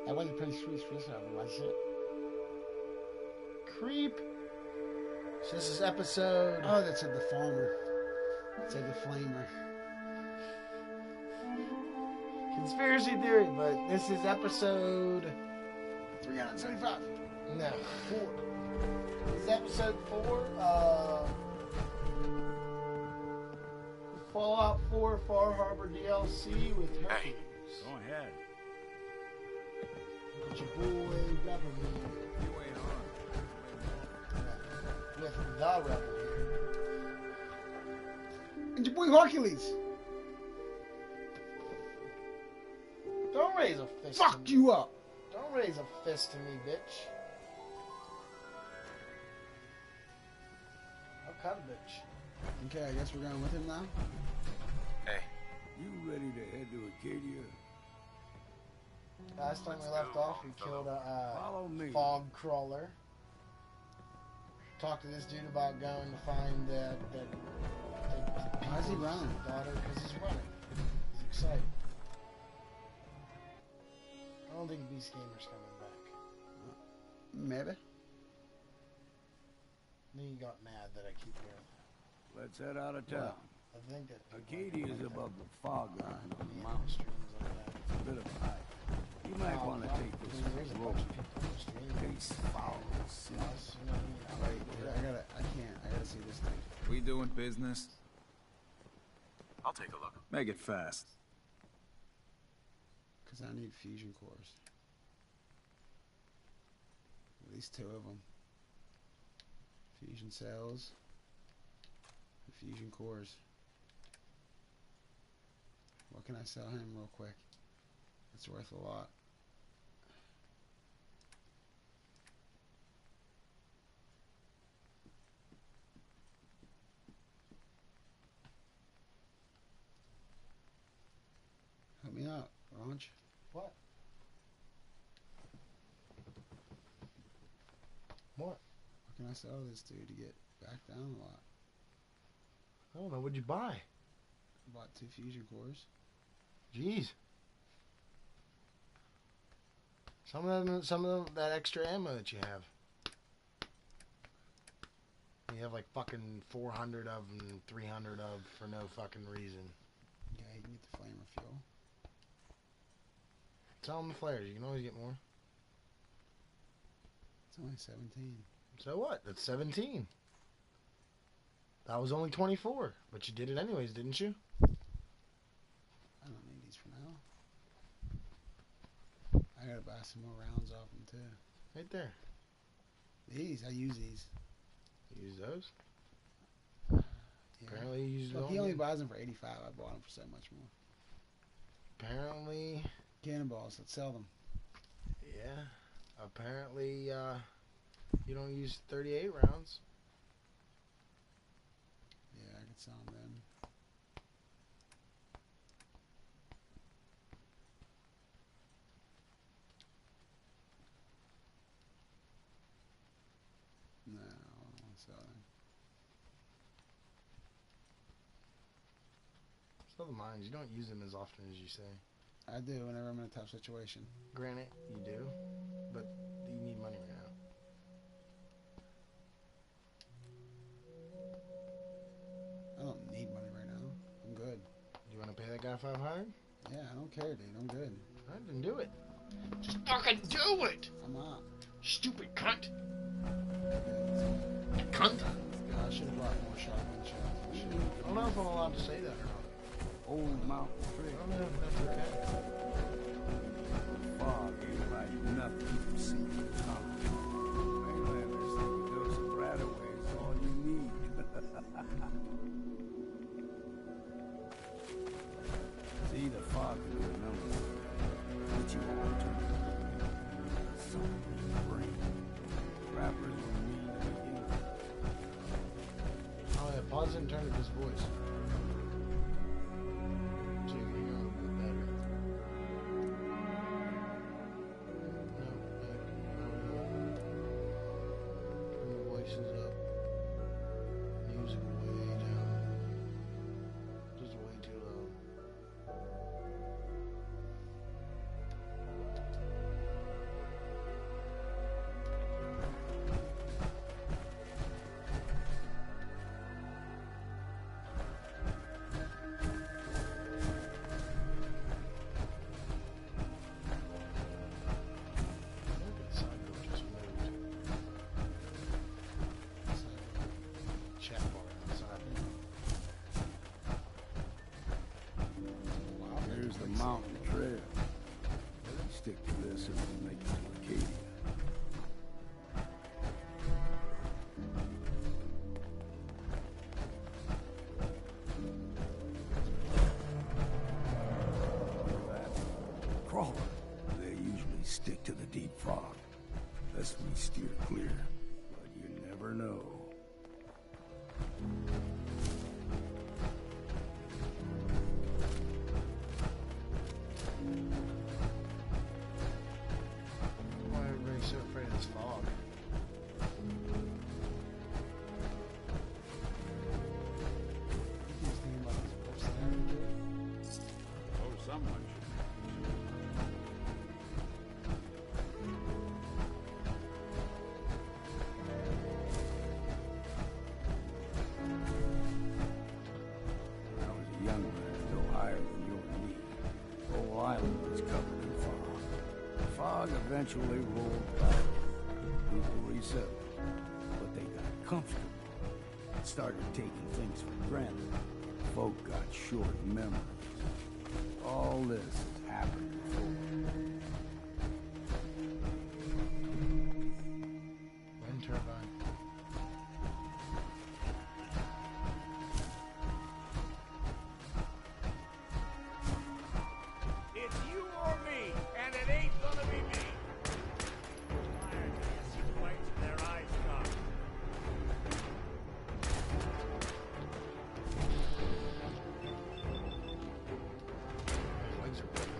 That wasn't a pretty sweet Swiss Army, was it? Creep. So this is episode... Oh, that said the farmer. It said the flamer. Conspiracy theory, but this is episode... 375. No, 4. This is episode 4 of... Fallout 4 Far Harbor DLC with Herkules. Hey, go ahead. It's your boy Rebel You ain't on. with ThERebeL here. And your boy Herkules. Don't raise a fist. Fuck to me. you up. Don't raise a fist to me, bitch. I'll cut a bitch. Okay, I guess we're going with him now. Hey, You ready to head to Acadia? Last time we Let's left go, off, we fellow. killed a Follow me. fog crawler. Talked to this dude about going to find the Why is he running? daughter, because he's running. He's excited. I don't think Beast Gamer's coming back. Maybe. Then he got mad that I keep hearing that. Let's head out of town. I think that Acadia is above the fog line on the the mountain. streams like that. It's a bit of a hike. You might want to take this There's a road. bunch of people in the stream. Face foul. Us, you know what I mean? Wait, I gotta see this thing. we doing business? I'll take a look. Make it fast. Because I need fusion cores. At least 2 of them. Fusion cells. And fusion cores. What can I sell him real quick? It's worth a lot. Help me out, Ranch. What? What? What can I sell this dude to get back down a lot? I don't know. What'd you buy? I bought 2 fusion cores. Jeez. Some of them, that extra ammo that you have. You have like fucking 400 of and 300 of for no fucking reason. Yeah, you can get the flamer fuel. Sell them the flares. You can always get more. It's only 17. So what? That's 17. That was only 24. But you did it anyways, didn't you? I don't need these for now. I gotta buy some more rounds off them too. Right there. These, I use these. You use those? Yeah. Apparently you use Look, those. he only buys them for 85. I bought them for so much more. Apparently, Cannonballs, let's sell them. yeah. Apparently, you don't use 38 rounds. Yeah, I could sell them then. No, I don't want to sell them. Sell the mines. You don't use them as often as you say. I do whenever I'm in a tough situation. Granted, you do, but you need money right now. I don't need money right now. I'm good. Do you want to pay that guy 500? Yeah, I don't care, dude. I'm good. I didn't do it. Just fucking do it! I'm not. Stupid cunt! Yeah, Cunt! I should have bought more shotgun shells. I should I don't know if I'm allowed to say that or not. Old mountain I trick. don't know if that's okay. Fog ain't like nothing you see in town. Mainlanders think a dose of Radaway is all you need. See, the fog is a number. What you want to do? Something in your brain. Rappers will need you. Oh yeah, pause and turn to this voice. So you can hear a little bit better. No, turn the voices up. Music way down. Just way too low. trail. Stick to this and we'll make it to Acadia. Crawler. They usually stick to the deep fog. Lest we steer clear. But you never know. Why are everybody so afraid of this fog? He's thinking about his personality. Oh, someone should. When I was a young lad, no higher than your knee. The whole island was covered in fog. The fog eventually rolled back. People resettled. But they got comfortable. Started taking things for granted. Folk got short memories. All this has happened before. Wind turbine. It's you or me, and it ain't gonna be me. Tired to see the whites of their eyes shot. My legs are broken.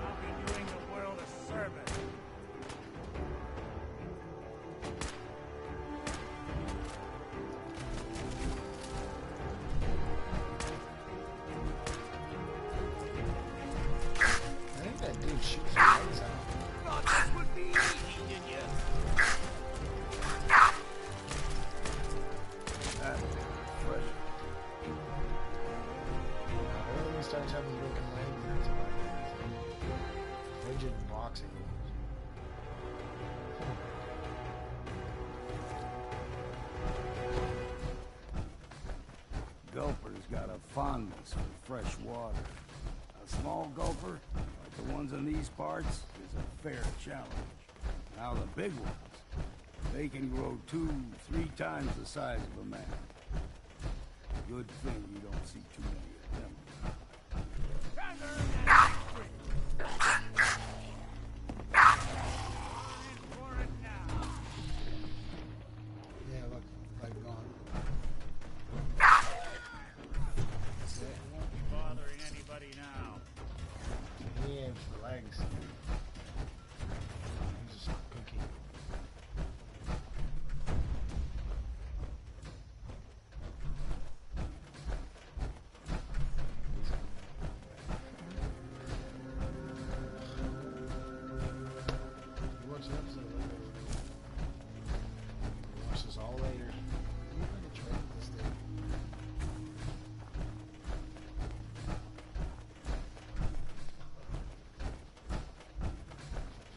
I'll be doing the world a service. I think that dude shoots his legs out. Thought this would be easy, did you? That was refreshing. Everyone starts having broken legs. That's what it is. Rigid boxing. Gulper's got a fondness for fresh water. A small gulper, like the ones in these parts, is a fair challenge. Now the big ones, they can grow 2-3 times the size of a man. Good thing you don't see too many of them. Time to earn that victory. In for it now. Yeah, look, like gone. Won't be bothering anybody now. He aims for legs. He's just a cookie. You watch the episode later. Watch this all later. You're gonna trade this thing.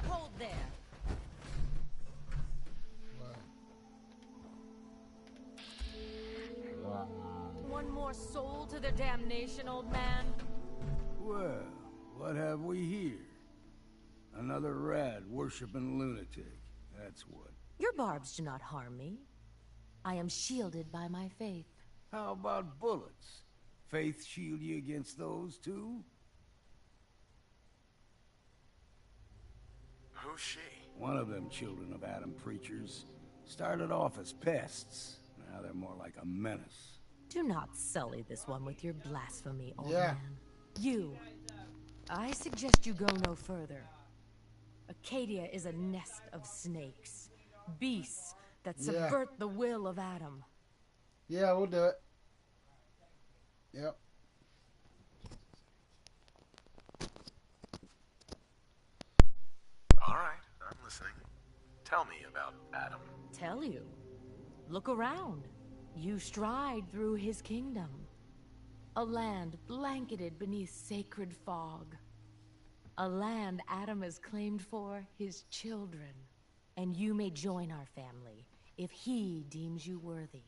Hold there. What? One more soul to their damnation, old man. Well, what have we here? Another rad worshipping lunatic. That's what. Your barbs do not harm me. I am shielded by my faith. How about bullets? Faith shield you against those too? Who's she? One of them children of Adam preachers started off as pests. Now they're more like a menace. Do not sully this one with your blasphemy, old Yeah. man. You. I suggest you go no further. Acadia is a nest of snakes. Beasts that Yeah. subvert the will of Adam. Yeah, we'll do it. Yep. All right, I'm listening. Tell me about Adam. Tell you. Look around. You stride through his kingdom. A land blanketed beneath sacred fog. A land Adam has claimed for his children. And you may join our family if he deems you worthy.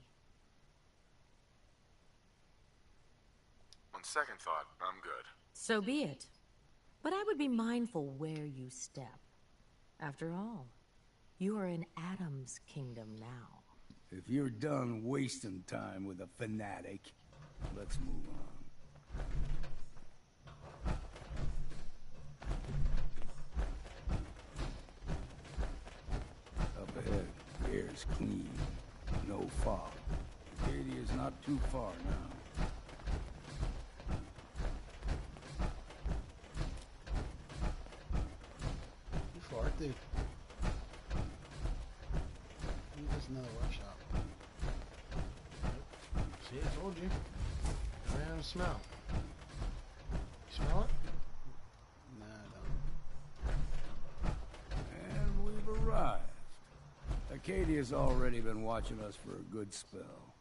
On second thought, I'm good. So be it. But I would be mindful where you step. After all, you are in Adam's kingdom now. If you're done wasting time with a fanatic, let's move on. Up ahead, the air's clean. No fog. Acadia's not too far now. You fart, dude. Just another workshop. See, I told you. I have a smell. You smell it? Nah, I don't. And we've arrived. Acadia's already been watching us for a good spell.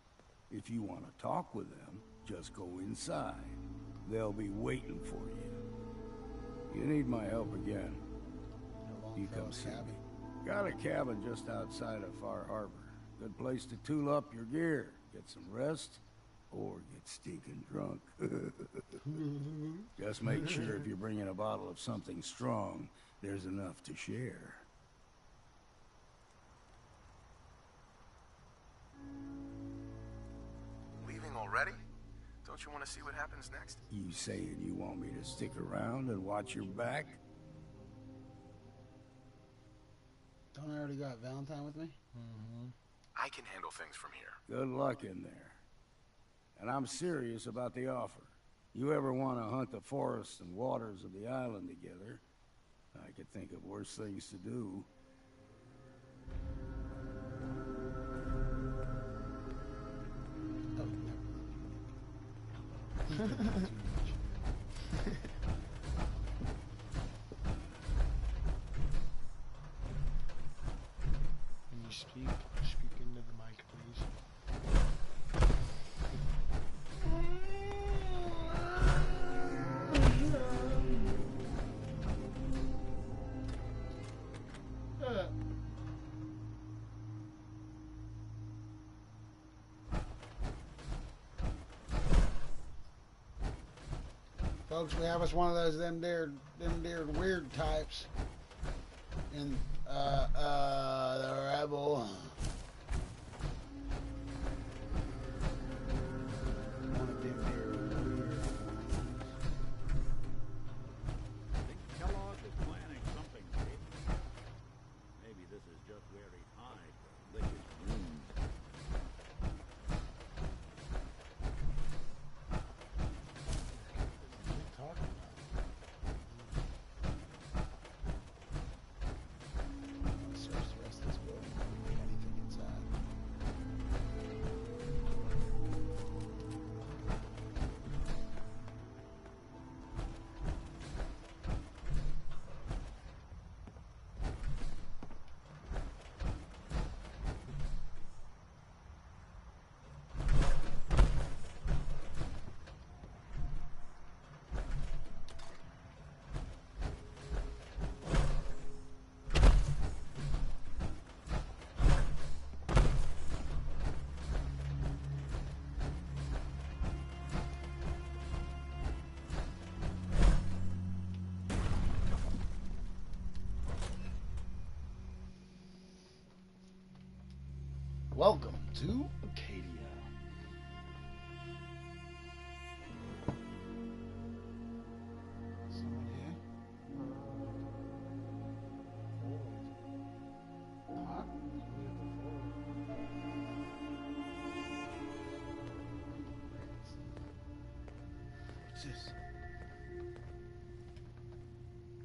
If you want to talk with them, just go inside. They'll be waiting for you. You need my help again. You come see me. Got a cabin just outside of Far Harbor. Good place to tool up your gear, get some rest, or get stinking drunk. Just make sure if you're bringing a bottle of something strong, there's enough to share. Leaving already? Don't you want to see what happens next? You saying you want me to stick around and watch your back? Don't I already got Valentine with me? I can handle things from here. Good luck in there. And I'm serious about the offer. You ever want to hunt the forests and waters of the island together, I could think of worse things to do. Oh, never. Too much. Can you speak into the mic, please? Folks, we have us one of those them dear weird types in the rebel. One of them dear weird. I think Kellogg is planning something big. Maybe this is just where he hides to lick his wounds. What are you talking about? Let's search the rest of this building. Anything inside. Welcome to Acadia. Someone here? Huh? What's this?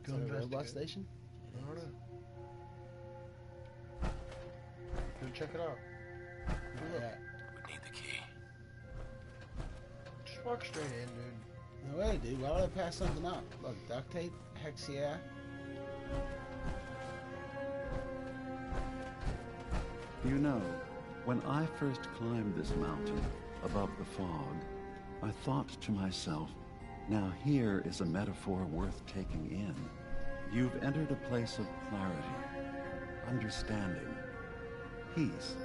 Is that a robot station? I don't know. Go check it out. Not yet. Would need the key. Just walk straight in, dude. No way, dude. Why would I pass something up? Look, duct tape. Hex yeah. You know, when I first climbed this mountain above the fog, I thought to myself, now here is a metaphor worth taking in. You've entered a place of clarity, understanding, peace.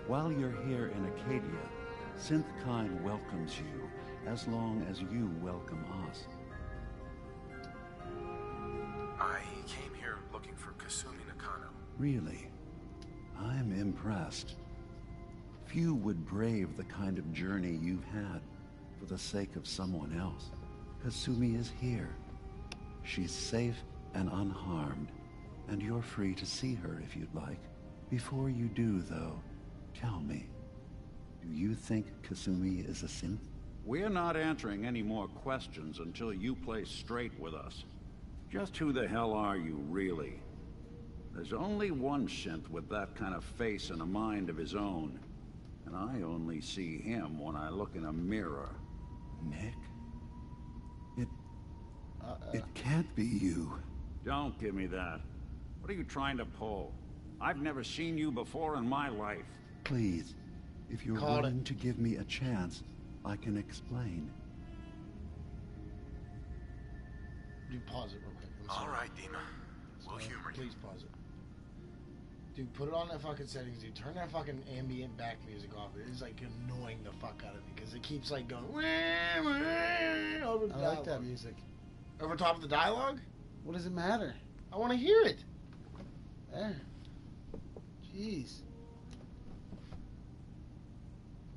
While you're here in Acadia, Synthkind welcomes you as long as you welcome us. I came here looking for Kasumi Nakano. Really? I'm impressed. Few would brave the kind of journey you've had for the sake of someone else. Kasumi is here. She's safe and unharmed, and you're free to see her if you'd like. Before you do, though, tell me, do you think Kasumi is a synth? We're not answering any more questions until you play straight with us. Just who the hell are you, really? There's only one synth with that kind of face and a mind of his own. And I only see him when I look in a mirror. Nick? It can't be you. Don't give me that. What are you trying to pull? I've never seen you before in my life. Please, if you're willing to give me a chance, I can explain. Dude, pause it real quick. All right, Dima. We'll humor you. Please pause it. Dude, put it on that fucking settings, dude. Turn that fucking ambient back music off. It is like annoying the fuck out of me because it keeps like going over the I like that music. Over top of the dialogue? What does it matter? I want to hear it. There. Jeez.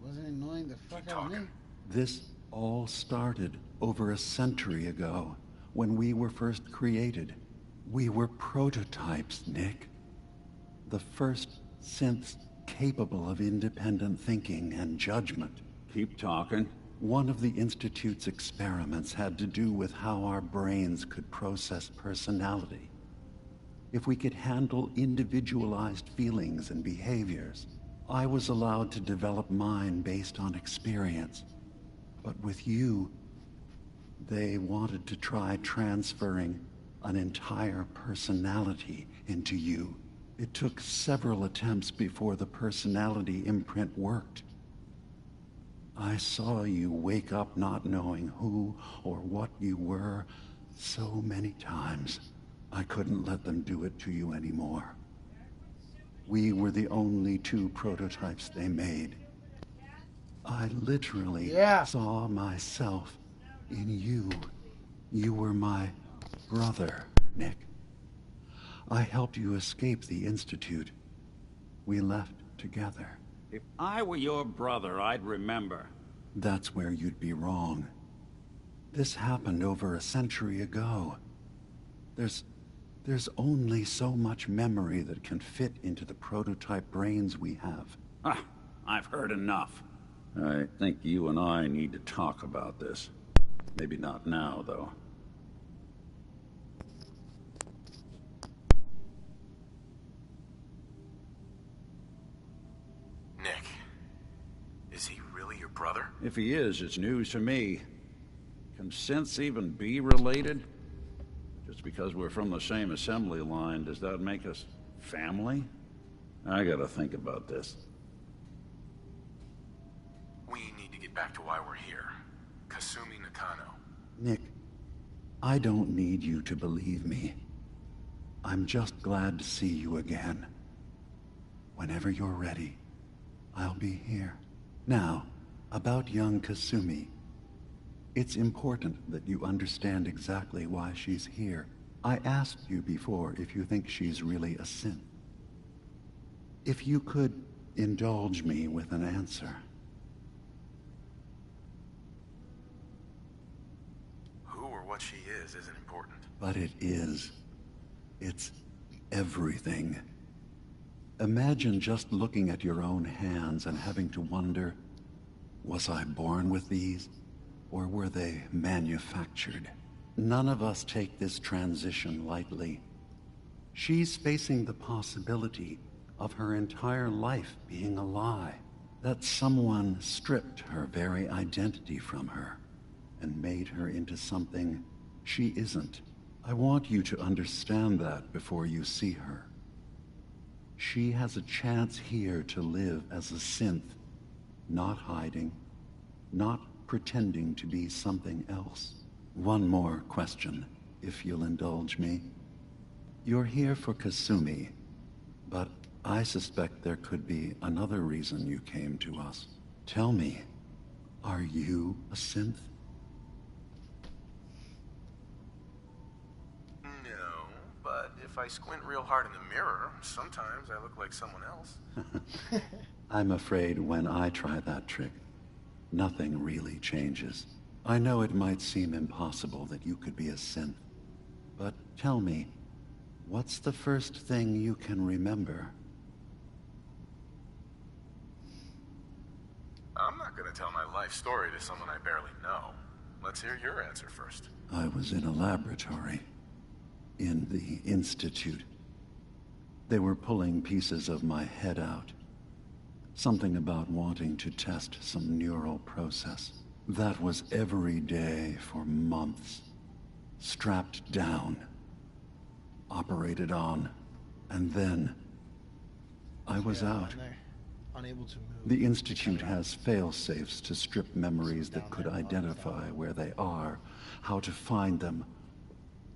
Wasn't annoying the fuck out of me. This all started over a century ago, when we were first created. We were prototypes, Nick. The first synths capable of independent thinking and judgment. Keep talking. One of the Institute's experiments had to do with how our brains could process personality. If we could handle individualized feelings and behaviors, I was allowed to develop mine based on experience. But with you, they wanted to try transferring an entire personality into you. It took several attempts before the personality imprint worked. I saw you wake up not knowing who or what you were so many times. I couldn't let them do it to you anymore. We were the only two prototypes they made. I literally saw myself in you. You were my brother, Nick. I helped you escape the Institute. We left together. If I were your brother, I'd remember. That's where you'd be wrong. This happened over a century ago. There's only so much memory that can fit into the prototype brains we have. Ah, I've heard enough. I think you and I need to talk about this. Maybe not now, though. Nick, is he really your brother? If he is, it's news to me. Can synths even be related? Just because we're from the same assembly line, does that make us family? I gotta think about this. We need to get back to why we're here. Kasumi Nakano. Nick, I don't need you to believe me. I'm just glad to see you again. Whenever you're ready, I'll be here. Now, about young Kasumi. It's important that you understand exactly why she's here. I asked you before if you think she's really a synth. If you could indulge me with an answer. Who or what she is isn't important. But it is. It's everything. Imagine just looking at your own hands and having to wonder, was I born with these? Or were they manufactured? None of us take this transition lightly. She's facing the possibility of her entire life being a lie. That someone stripped her very identity from her and made her into something she isn't. I want you to understand that before you see her. She has a chance here to live as a synth, not hiding, not pretending to be something else. One more question, if you'll indulge me. You're here for Kasumi, but I suspect there could be another reason you came to us. Tell me, are you a synth? No, but if I squint real hard in the mirror, sometimes I look like someone else. I'm afraid when I try that trick, nothing really changes. I know it might seem impossible that you could be a synth, but tell me, what's the first thing you can remember? I'm not gonna tell my life story to someone I barely know. Let's hear your answer first. I was in a laboratory, in the Institute. They were pulling pieces of my head out. Something about wanting to test some neural process. That was every day for months. Strapped down, operated on, and then I was out. Unable to move. The Institute has fail-safes to strip memories that could identify where they are, how to find them.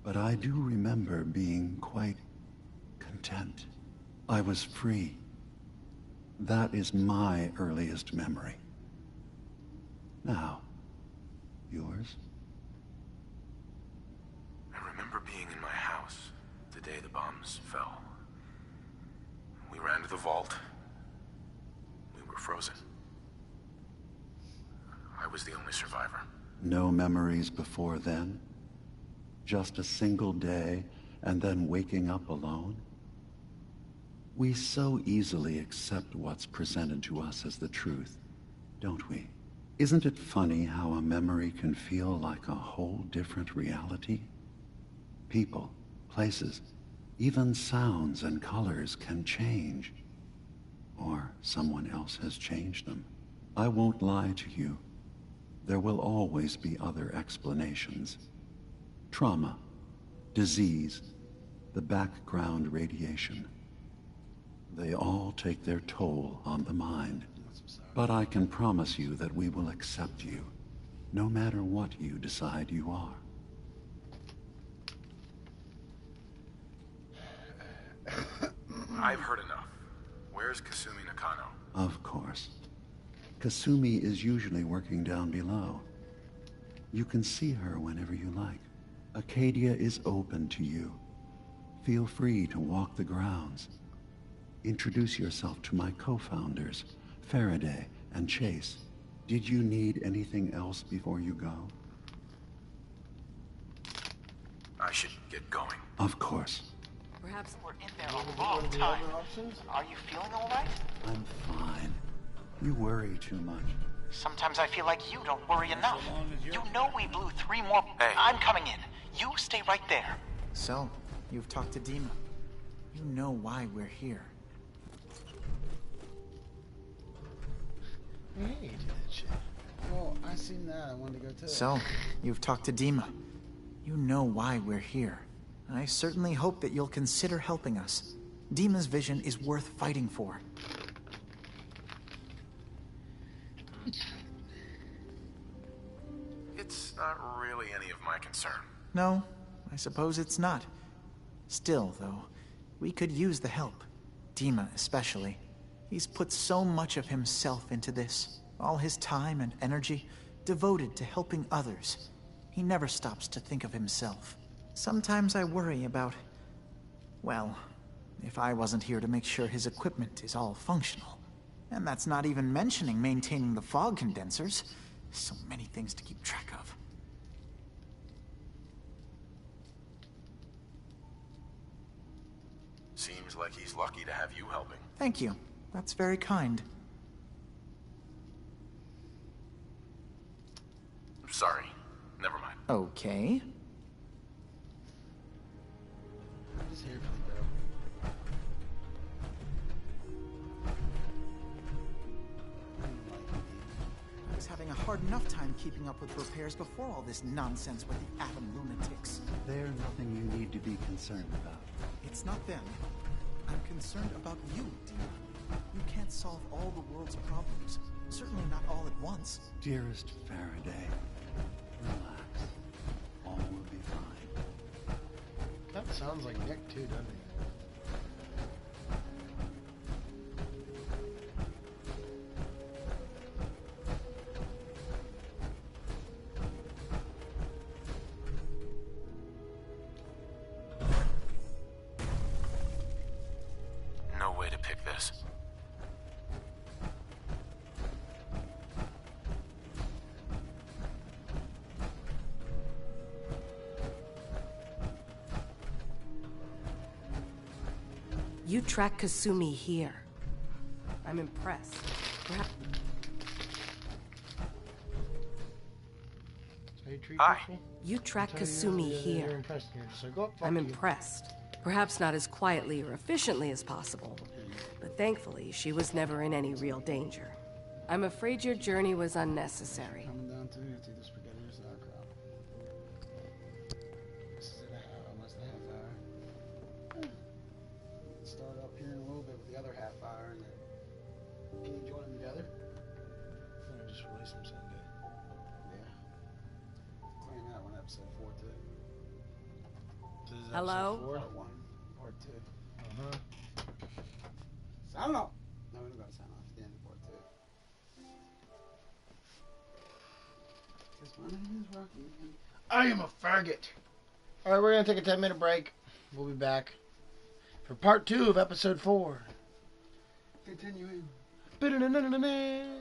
But I do remember being quite content. I was free. That is my earliest memory. Now, yours? I remember being in my house the day the bombs fell. We ran to the vault. We were frozen. I was the only survivor. No memories before then? Just a single day, and then waking up alone? We so easily accept what's presented to us as the truth, don't we? Isn't it funny how a memory can feel like a whole different reality? People, places, even sounds and colors can change. Or someone else has changed them. I won't lie to you. There will always be other explanations. Trauma, disease, the background radiation. They all take their toll on the mind. But I can promise you that we will accept you, no matter what you decide you are. I've heard enough. Where's Kasumi Nakano? Of course. Kasumi is usually working down below. You can see her whenever you like. Acadia is open to you. Feel free to walk the grounds. Introduce yourself to my co-founders, Faraday and Chase. Did you need anything else before you go? I should get going. Of course. Perhaps we're in there a long time. Are you feeling all right? I'm fine. You worry too much. Sometimes I feel like you don't worry enough. You know we blew 3 more... Hey. I'm coming in. You stay right there. So, you've talked to Dima. You know why we're here. Hey, do that shit. Well, I seen that. I wanted to go too. So, you've talked to Dima. You know why we're here. I certainly hope that you'll consider helping us. Dima's vision is worth fighting for. It's not really any of my concern. No, I suppose it's not. Still, though, we could use the help. Dima especially. He's put so much of himself into this. All his time and energy devoted to helping others. He never stops to think of himself. Sometimes I worry about... well, if I wasn't here to make sure his equipment is all functional. And that's not even mentioning maintaining the fog condensers. So many things to keep track of. Seems like he's lucky to have you helping. Thank you. That's very kind. Sorry. Never mind. Okay. I'm just here for the bro. I was having a hard enough time keeping up with repairs before all this nonsense with the atom lunatics. There's nothing you need to be concerned about. It's not them. I'm concerned about you, Dima. You can't solve all the world's problems. Certainly not all at once. Dearest Faraday, relax. All will be fine. That sounds like Nick too, doesn't he? You track Kasumi here. I'm impressed. Perhaps... Hi. You track Kasumi here. I'm impressed. Perhaps not as quietly or efficiently as possible, but thankfully she was never in any real danger. I'm afraid your journey was unnecessary. Coming down to the spaghetti or sauerkraut. This is almost a half hour. Start up here in a little bit with the other half hour, and then Can you join them together? Or just release them Sunday? yeah. Claim that one, episode 4 too. This is Hello? episode 4? Part 1, part 2. Uh-huh. I don't know. No, we don't gotta sign off at the end of part 2. Because my name is Rocky. I am a faggot. Alright, we're going to take a 10-minute break. We'll be back for part 2 of episode 4. Continuing. Ba-da-na-na-na-na.